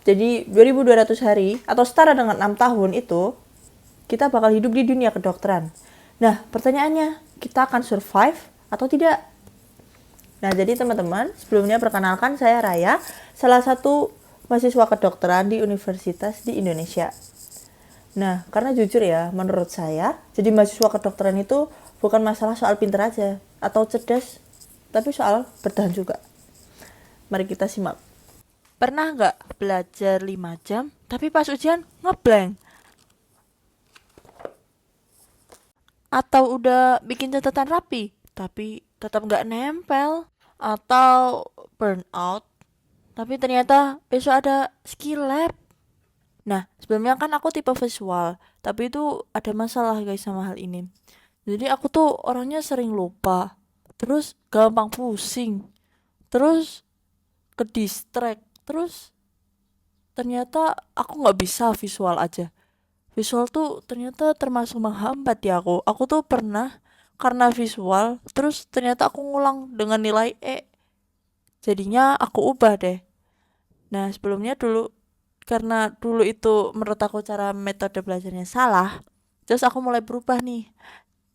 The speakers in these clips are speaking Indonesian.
Jadi 2200 hari atau setara dengan 6 tahun itu kita bakal hidup di dunia kedokteran. Nah, pertanyaannya, kita akan survive atau tidak? Nah, jadi teman-teman, sebelumnya perkenalkan saya Raya, salah satu mahasiswa kedokteran di universitas di Indonesia. Nah, karena jujur ya, menurut saya, jadi mahasiswa kedokteran itu bukan masalah soal pintar aja atau cerdas, tapi soal bertahan juga. Mari kita simak. Pernah nggak belajar 5 jam, tapi pas ujian ngeblank? Atau udah bikin catatan rapi, tapi tetap nggak nempel? Atau burnout, tapi ternyata besok ada skill lab? Nah, sebelumnya kan aku tipe visual, tapi itu ada masalah guys sama hal ini. Jadi aku tuh orangnya sering lupa, terus gampang pusing, terus ke distract, terus ternyata aku nggak bisa visual aja. Visual tuh ternyata termasuk menghambat di aku. Aku tuh pernah karena visual, terus ternyata aku ngulang dengan nilai E. Jadinya aku ubah deh. Nah, sebelumnya karena dulu itu menurut aku cara metode belajarnya salah, terus aku mulai berubah nih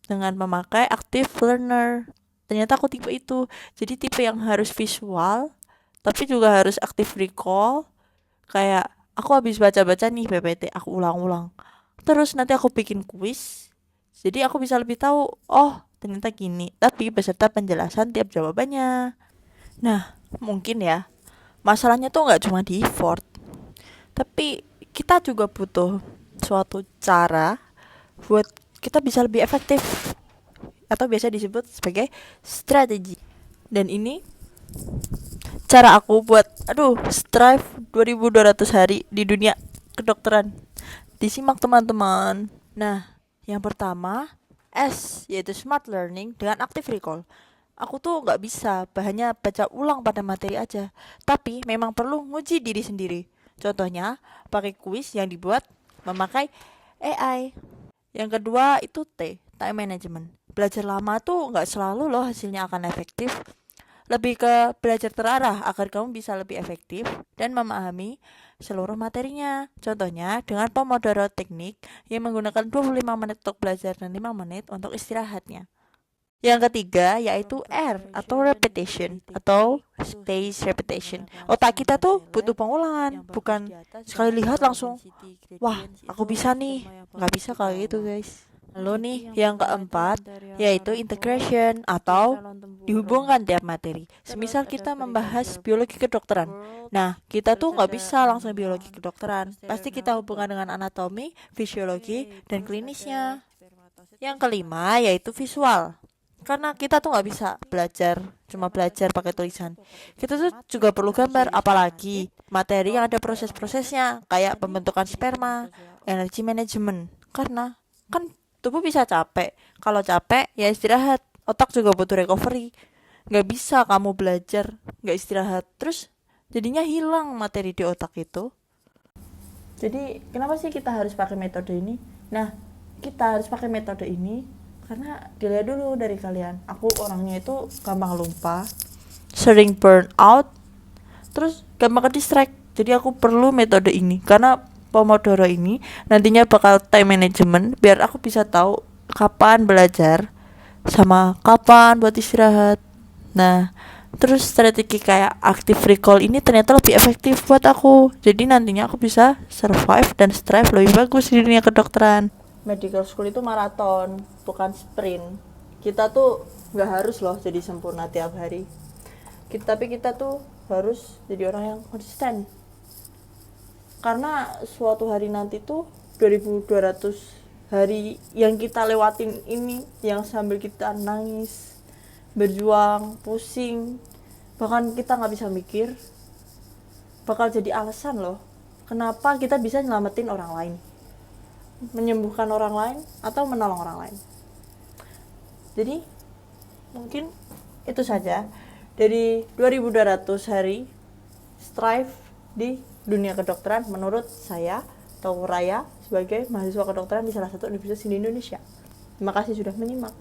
dengan memakai active learner. Ternyata aku tipe itu. Jadi tipe yang harus visual, tapi juga harus active recall. Kayak aku habis baca-baca nih PPT, aku ulang-ulang. Terus nanti aku bikin kuis. Jadi aku bisa lebih tahu, oh ternyata gini. Tapi beserta penjelasan tiap jawabannya. Nah, mungkin ya, masalahnya tuh nggak cuma di effort, tapi kita juga butuh suatu cara buat kita bisa lebih efektif atau biasa disebut sebagai strategi. Dan ini cara aku buat strive 2200 hari di dunia kedokteran. Disimak teman-teman. Nah, yang pertama S, yaitu smart learning dengan active recall. Aku tuh nggak bisa hanya baca ulang pada materi aja, tapi memang perlu nguji diri sendiri. Contohnya, pakai kuis yang dibuat memakai AI. Yang kedua itu T, time management. Belajar lama tuh nggak selalu loh hasilnya akan efektif. Lebih ke belajar terarah agar kamu bisa lebih efektif dan memahami seluruh materinya. Contohnya dengan Pomodoro Teknik yang menggunakan 25 menit untuk belajar dan 5 menit untuk istirahatnya. Yang ketiga yaitu R atau repetition atau space repetition. Otak kita tuh butuh pengulangan, bukan sekali lihat langsung, wah aku bisa nih. Nggak bisa kayak gitu guys. Lalu nih yang keempat yaitu integration atau dihubungkan tiap materi. Semisal kita membahas biologi kedokteran. Nah, kita tuh nggak bisa langsung biologi kedokteran. Pasti kita hubungkan dengan anatomi, fisiologi, dan klinisnya. Yang kelima yaitu visual. Karena kita tuh nggak bisa cuma belajar pakai tulisan. Kita tuh juga perlu gambar, apalagi materi yang ada proses-prosesnya, kayak pembentukan sperma, energi manajemen. Karena kan tubuh bisa capek. Kalau capek ya istirahat. Otak juga butuh recovery. Nggak bisa kamu belajar nggak istirahat, terus jadinya hilang materi di otak itu. Jadi kenapa sih kita harus pakai metode ini? Nah, kita harus pakai metode ini karena dilihat dulu dari kalian. Aku orangnya itu gampang lupa, sering burn out, terus gampang ke distract. Jadi aku perlu metode ini karena Pomodoro ini nantinya bakal time management biar aku bisa tahu kapan belajar sama kapan buat istirahat. Nah, terus strategi kayak active recall ini ternyata lebih efektif buat aku. Jadi nantinya aku bisa survive dan strive lebih bagus di dunia kedokteran. Medical school itu maraton, bukan sprint. Kita tuh nggak harus loh jadi sempurna tiap hari. Tapi kita tuh harus jadi orang yang konsisten. Karena suatu hari nanti tuh 2200 hari yang kita lewatin ini, yang sambil kita nangis, berjuang, pusing, bahkan kita nggak bisa mikir, bakal jadi alasan loh kenapa kita bisa nyelamatin orang lain, menyembuhkan orang lain, atau menolong orang lain. Jadi mungkin itu saja dari 2200 hari strive di dunia kedokteran menurut saya atau Raya sebagai mahasiswa kedokteran di salah satu universitas di Indonesia. Terima kasih sudah menyimak.